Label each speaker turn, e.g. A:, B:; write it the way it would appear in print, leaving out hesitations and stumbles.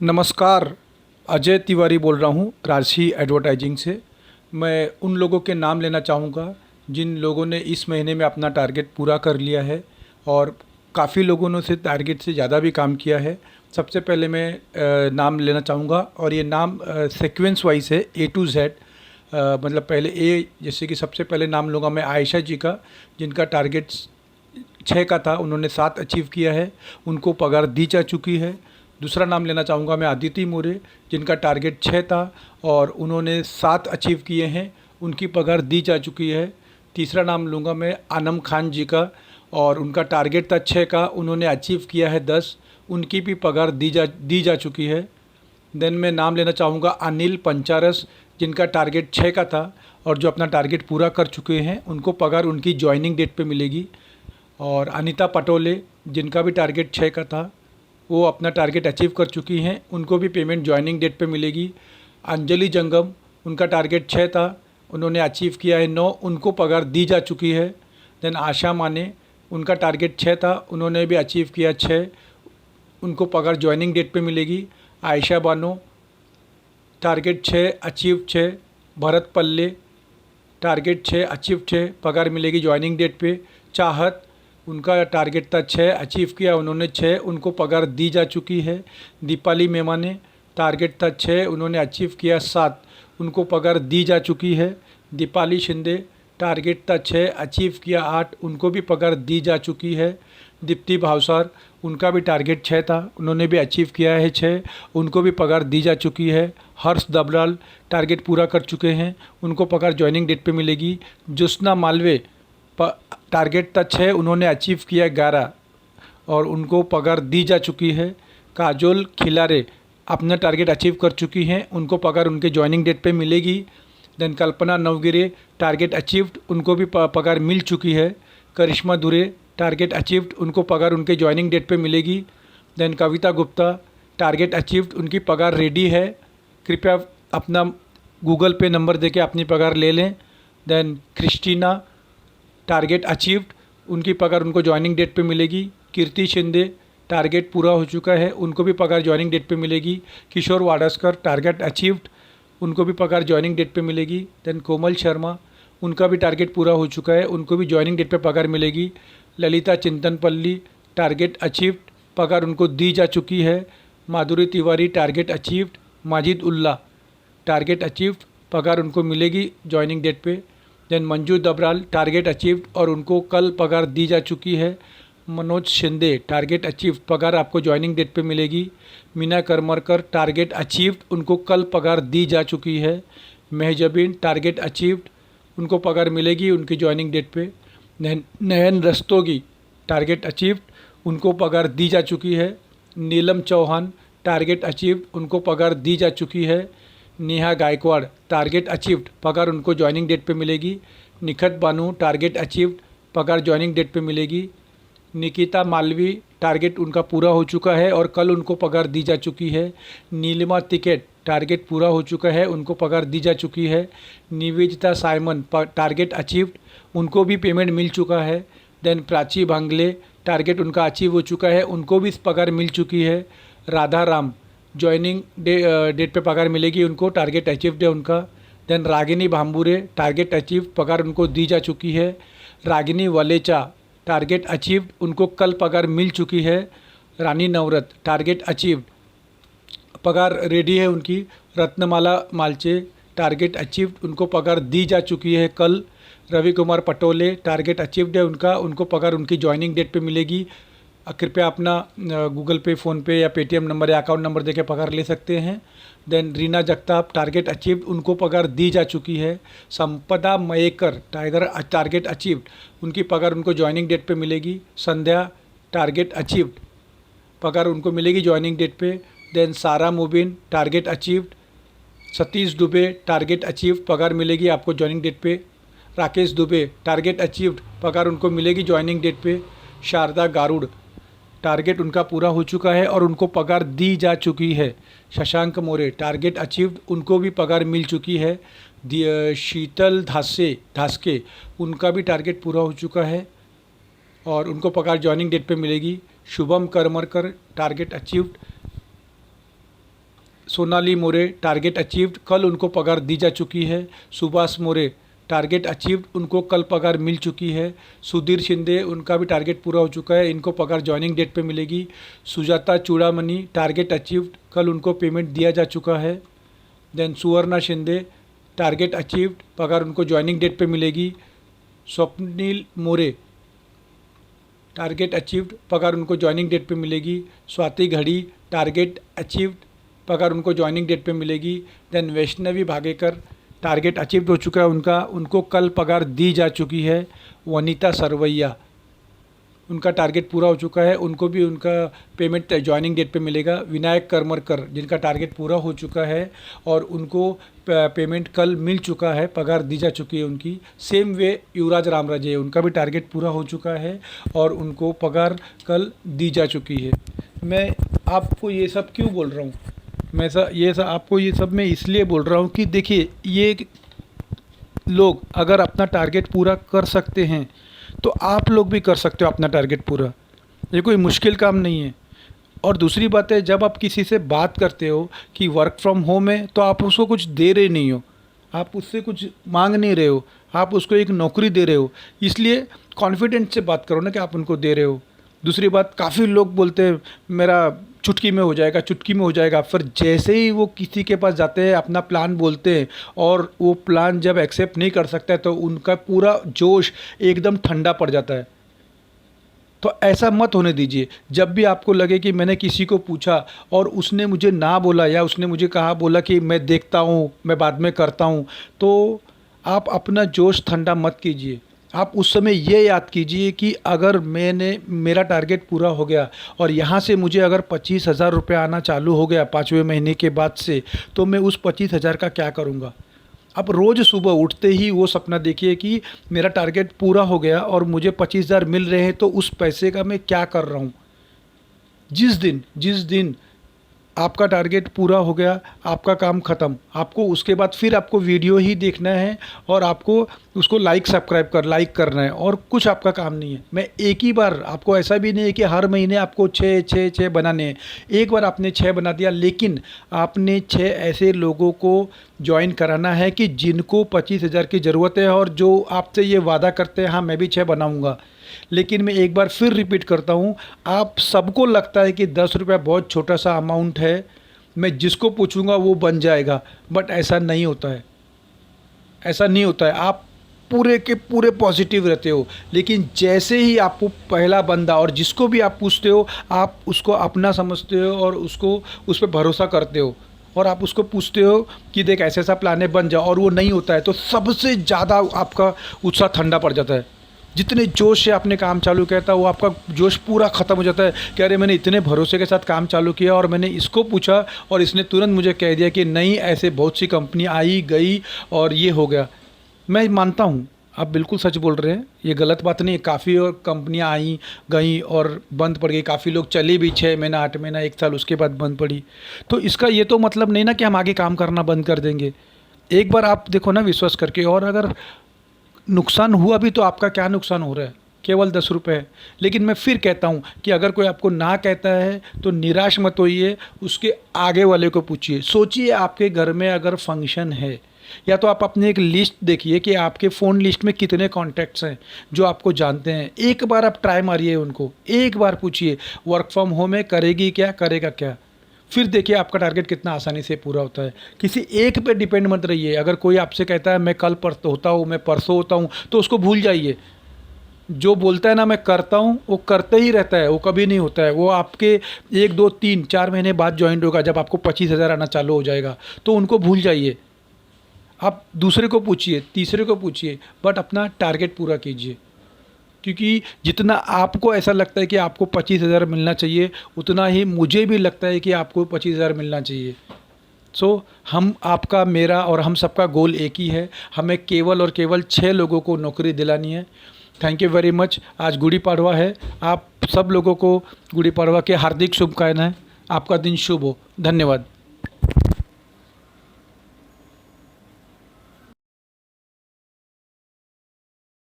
A: नमस्कार। अजय तिवारी बोल रहा हूँ राजसी एडवर्टाइजिंग से। मैं उन लोगों के नाम लेना चाहूँगा जिन लोगों ने इस महीने में अपना टारगेट पूरा कर लिया है और काफ़ी लोगों ने उसे टारगेट से ज़्यादा भी काम किया है। सबसे पहले मैं नाम लेना चाहूँगा और ये नाम सीक्वेंस वाइज है, ए टू जेड। मतलब पहले ए, जैसे कि सबसे पहले नाम लूँगा मैं आयशा जी का, जिनका टारगेट 6 का था, उन्होंने 7 अचीव किया है, उनको पगार दी जा चुकी है। दूसरा नाम लेना चाहूँगा मैं आदिति मोरे, जिनका टारगेट 6 था और उन्होंने 7 अचीव किए हैं, उनकी पगार दी जा चुकी है। तीसरा नाम लूँगा मैं आनम खान जी का, और उनका टारगेट था 6 का, उन्होंने अचीव किया है 10, उनकी भी पगार दी जा चुकी है। देन मैं नाम लेना चाहूँगा अनिल पंचारस, जिनका टारगेट 6 का था और जो अपना टारगेट पूरा कर चुके हैं, उनको पगार उनकी जॉइनिंग डेट पे मिलेगी। और अनीता पटोले, जिनका भी टारगेट 6 का था, वो अपना टारगेट अचीव कर चुकी हैं, उनको भी पेमेंट जॉइनिंग डेट पे मिलेगी। अंजलि जंगम, उनका टारगेट 6 था, उन्होंने अचीव किया है 9, उनको पगार दी जा चुकी है। देन आशा माने, उनका टारगेट 6 था, उन्होंने भी अचीव किया 6, उनको पगार जॉइनिंग डेट पे मिलेगी। Ayesha Bano, target 6 achieve 6। भरत पल्ले, टारगेट 6 अचीव 6, पगार मिलेगी जॉइनिंग डेट पे। चाहत, उनका टारगेट था 6, अचीव किया उन्होंने 6, उनको पगार दी जा चुकी है। दीपाली मेमाने, टारगेट था 6, उन्होंने अचीव किया 7, उनको पगार दी जा चुकी है। दीपाली शिंदे, टारगेट था 6, अचीव किया 8, उनको भी पगार दी जा चुकी है। दीप्ति भावसार, उनका भी टारगेट 6 था, उन्होंने भी अचीव किया है 6, उनको भी पगार दी जा चुकी है। हर्ष दबराल, टारगेट पूरा कर चुके हैं, उनको पगार जॉइनिंग डेट पे मिलेगी। ज्योत्सना मालवे, टारगेट था 6, उन्होंने अचीव किया 11 और उनको पगार दी जा चुकी है। काजोल खिलारे अपना टारगेट अचीव कर चुकी हैं, उनको पगार उनके जॉइनिंग डेट पे मिलेगी। देन कल्पना नवगिरे, टारगेट अचीव्ड, उनको भी पगार मिल चुकी है। करिश्मा दुरे, टारगेट अचीव्ड, उनको पगार उनके जॉइनिंग डेट पे मिलेगी। देन कविता गुप्ता, टारगेट अचीव्ड, उनकी पगार रेडी है, कृपया अपना गूगल पे नंबर देके अपनी पगार ले लें। देन क्रिस्टीना, टारगेट अचीव्ड, उनकी पगार उनको जॉइनिंग डेट पे मिलेगी। कीर्ति शिंदे, टारगेट पूरा हो चुका है, उनको भी पगार जॉइनिंग डेट पे मिलेगी। किशोर वाडस्कर, टारगेट अचीव्ड, उनको भी पगार जॉइनिंग डेट पे मिलेगी। देन कोमल शर्मा, उनका भी टारगेट पूरा हो चुका है, उनको भी जॉइनिंग डेट पे पगार मिलेगी। ललिता चिंतनपल्ली, टारगेट अचीव्ड, पगार उनको दी जा चुकी है। Madhuri Tiwari, target achieved. Majid Ullah, target achieved, पगार उनको मिलेगी जॉइनिंग डेट पे। Then Manju Dabral, target achieved और उनको कल पगार दी जा चुकी है। मनोज शिंदे, टारगेट अचीव्ड, पगार आपको जॉइनिंग डेट पे मिलेगी। मीना करमरकर, टारगेट अचीव्ड, उनको कल पगार दी जा चुकी है। मेहजबीन, टारगेट अचीव्ड, उनको पगार मिलेगी उनकी जॉइनिंग डेट पे। नयन रस्तोगी, टारगेट अचीव्ड, उनको पगार दी जा चुकी है। नीलम चौहान, टारगेट अचीव्ड, उनको पगार दी जा चुकी है। नेहा गायकवाड़, टारगेट अचीव्ड, पगार उनको जॉइनिंग डेट पे मिलेगी। निखत बानू, टारगेट अचीव्ड, पगार जॉइनिंग डेट पे मिलेगी। निकिता मालवी, टारगेट उनका पूरा हो चुका है और कल उनको पगार दी जा चुकी है। नीलिमा टिकेट, टारगेट पूरा हो चुका है, उनको पगार दी जा चुकी है। निवेदिता साइमन, टारगेट अचीव्ड, उनको भी पेमेंट मिल चुका है। देन प्राची भांगले, टारगेट उनका अचीव हो चुका है, उनको भी पगार मिल चुकी है। राधा राम, जॉइनिंग डेट पे पगार मिलेगी उनको, टारगेट अचीव्ड है उनका। देन रागिनी भांबूरे, टारगेट अचीव, पगार उनको दी जा चुकी है। रागिनी वलेचा, टारगेट अचीव्ड, उनको कल पगार मिल चुकी है। रानी नवरत, टारगेट अचीव्ड, पगार रेडी है उनकी। रत्नमाला मालचे, टारगेट अचीव्ड, उनको पगार दी जा चुकी है कल। रवि कुमार पटोले, टारगेट अचीव्ड है उनका, उनको पगार उनकी जॉइनिंग डेट पे मिलेगी। कृपया अपना गूगल पे, फ़ोनपे या पेटीएम नंबर या अकाउंट नंबर देके पगार ले सकते हैं। Then Reena Jagtap, target achieved, उनको पगार दी जा चुकी है। संपदा मयेकर, टारगेट अचीव्ड, उनकी पगार उनको जॉइनिंग डेट पे मिलेगी। संध्या, टारगेट अचीव्ड, पगार उनको मिलेगी जॉइनिंग डेट पे। देन सारा Mubin, target achieved. Satish Dubey, target achieved, पगार मिलेगी आपको जॉइनिंग डेट पे। राकेश दुबे, टारगेट अचीव्ड, पगार उनको मिलेगी जॉइनिंग डेट पे। शारदा गारुड़, टारगेट उनका पूरा हो चुका है और उनको पगार दी जा चुकी है। शशांक मोरे, टारगेट अचीव्ड, उनको भी पगार मिल चुकी है। शीतल धासके, उनका भी टारगेट पूरा हो चुका है और उनको पगार जॉइनिंग डेट पे मिलेगी। शुभम करमरकर, टारगेट अचीव्ड, सोनाली मोरे टारगेट अचीव्ड, कल उनको पगार दी जा चुकी है। सुभाष मोरे टारगेट अचीव्ड, उनको कल पगार मिल चुकी है। सुधीर शिंदे, उनका भी टारगेट पूरा हो चुका है, इनको पगार जॉइनिंग डेट पे मिलेगी। सुजाता चूड़ामणि टारगेट अचीव्ड, कल उनको पेमेंट दिया जा चुका है। देन सुवर्णा शिंदे टारगेट अचीव्ड, पगार उनको जॉइनिंग डेट पे मिलेगी। स्वप्निल मोरे टारगेट अचीव्ड, पगार उनको जॉइनिंग डेट पे मिलेगी। स्वाति घड़ी टारगेट अचीव्ड, पगार उनको जॉइनिंग डेट पे मिलेगी। देन वैष्णवी भागेकर टारगेट अचीव्ड हो चुका है उनका, उनको कल पगार दी जा चुकी है। वनीता सरवैया, उनका टारगेट पूरा हो चुका है, उनको भी उनका पेमेंट जॉइनिंग डेट पे मिलेगा। विनायक करमरकर, जिनका टारगेट पूरा हो चुका है और उनको पेमेंट कल मिल चुका है, पगार दी जा चुकी है उनकी। सेम वे युवराज रामराजे, उनका भी टारगेट पूरा हो चुका है और उनको पगार कल दी जा चुकी है। मैं आपको ये सब क्यों बोल रहा हूँ? आपको ये सब मैं इसलिए बोल रहा हूँ कि देखिए, ये लोग अगर अपना टारगेट पूरा कर सकते हैं तो आप लोग भी कर सकते हो अपना टारगेट पूरा। ये कोई मुश्किल काम नहीं है। और दूसरी बात है, जब आप किसी से बात करते हो कि वर्क फ्रॉम होम है, तो आप उसको कुछ दे रहे नहीं हो, आप उससे कुछ मांग नहीं रहे हो, आप उसको एक नौकरी दे रहे हो। इसलिए कॉन्फिडेंस से बात करो ना कि आप उनको दे रहे हो। दूसरी बात, काफ़ी लोग बोलते हैं मेरा चुटकी में हो जाएगा, चुटकी में हो जाएगा। फिर जैसे ही वो किसी के पास जाते हैं, अपना प्लान बोलते हैं और वो प्लान जब एक्सेप्ट नहीं कर सकता है तो उनका पूरा जोश एकदम ठंडा पड़ जाता है। तो ऐसा मत होने दीजिए। जब भी आपको लगे कि मैंने किसी को पूछा और उसने मुझे ना बोला या उसने मुझे बोला कि मैं देखता हूँ, मैं बाद में करता हूँ, तो आप अपना जोश ठंडा मत कीजिए। आप उस समय ये याद कीजिए कि अगर मेरा टारगेट पूरा हो गया और यहाँ से मुझे अगर 25,000 रुपये आना चालू हो गया 5वें महीने के बाद से, तो मैं उस 25,000 का क्या करूँगा। अब रोज़ सुबह उठते ही वो सपना देखिए कि मेरा टारगेट पूरा हो गया और मुझे 25,000 मिल रहे हैं, तो उस पैसे का मैं क्या कर रहा हूँ। जिस दिन आपका टारगेट पूरा हो गया, आपका काम ख़त्म, आपको उसके बाद फिर आपको वीडियो ही देखना है और आपको उसको लाइक करना है और कुछ आपका काम नहीं है। मैं एक ही बार, आपको ऐसा भी नहीं है कि हर महीने आपको 6 बनाने हैं। एक बार आपने 6 बना दिया, लेकिन आपने 6 ऐसे लोगों को ज्वाइन कराना है कि जिनको 25,000 की ज़रूरत है और जो आपसे ये वादा करते हैं हाँ मैं भी 6 बनाऊँगा। लेकिन मैं एक बार फिर रिपीट करता हूँ, आप सबको लगता है कि 10 रुपया बहुत छोटा सा अमाउंट है, मैं जिसको पूछूंगा वो बन जाएगा, बट ऐसा नहीं होता है। ऐसा नहीं होता है। आप पूरे के पूरे पॉजिटिव रहते हो, लेकिन जैसे ही आपको पहला बंदा और जिसको भी आप पूछते हो, आप उसको अपना समझते हो और उस पर भरोसा करते हो और आप उसको पूछते हो कि देख ऐसा ऐसा प्लान है, बन जाओ, और वो नहीं होता है, तो सबसे ज़्यादा आपका उत्साह ठंडा पड़ जाता है। जितने जोश से आपने काम चालू किया था वो आपका जोश पूरा ख़त्म हो जाता है कि अरे मैंने इतने भरोसे के साथ काम चालू किया और मैंने इसको पूछा और इसने तुरंत मुझे कह दिया कि नहीं, ऐसे बहुत सी कंपनी आई गई और ये हो गया। मैं मानता हूँ आप बिल्कुल सच बोल रहे हैं, ये गलत बात नहीं है। काफ़ी और कंपनियाँ आई गई और बंद पड़ गई, काफ़ी लोग चले भी 6 महीना 8 महीना 1 साल उसके बाद बंद पड़ी। तो इसका ये तो मतलब नहीं ना कि हम आगे काम करना बंद कर देंगे। एक बार आप देखो ना विश्वास करके, और अगर नुकसान हुआ भी तो आपका क्या नुकसान हो रहा है, केवल 10 रुपये है। लेकिन मैं फिर कहता हूँ कि अगर कोई आपको ना कहता है तो निराश मत होइए, उसके आगे वाले को पूछिए। सोचिए आपके घर में अगर फंक्शन है, या तो आप अपनी एक लिस्ट देखिए कि आपके फ़ोन लिस्ट में कितने कॉन्टैक्ट्स हैं जो आपको जानते हैं। एक बार आप ट्राई मारिए, उनको एक बार पूछिए वर्क फ्रॉम होम है, करेगी क्या, करेगा क्या। फिर देखिए आपका टारगेट कितना आसानी से पूरा होता है। किसी एक पे डिपेंड मत रहिए। अगर कोई आपसे कहता है मैं कल होता हूँ, मैं परसों होता हूँ, तो उसको भूल जाइए। जो बोलता है ना मैं करता हूँ, वो करते ही रहता है, वो कभी नहीं होता है। वो आपके 1 2 3 4 महीने बाद ज्वाइन होगा, जब आपको 25,000 आना चालू हो जाएगा, तो उनको भूल जाइए। आप दूसरे को पूछिए, तीसरे को पूछिए, बट अपना टारगेट पूरा कीजिए। क्योंकि जितना आपको ऐसा लगता है कि आपको 25,000 मिलना चाहिए, उतना ही मुझे भी लगता है कि आपको 25,000 मिलना चाहिए। हम आपका, मेरा और हम सबका गोल एक ही है, हमें केवल और केवल 6 लोगों को नौकरी दिलानी है। Thank you very much. आज गुड़ी पड़वा है, आप सब लोगों को गुड़ी पड़वा के हार्दिक शुभकामनाएं। आपका दिन शुभ हो। धन्यवाद।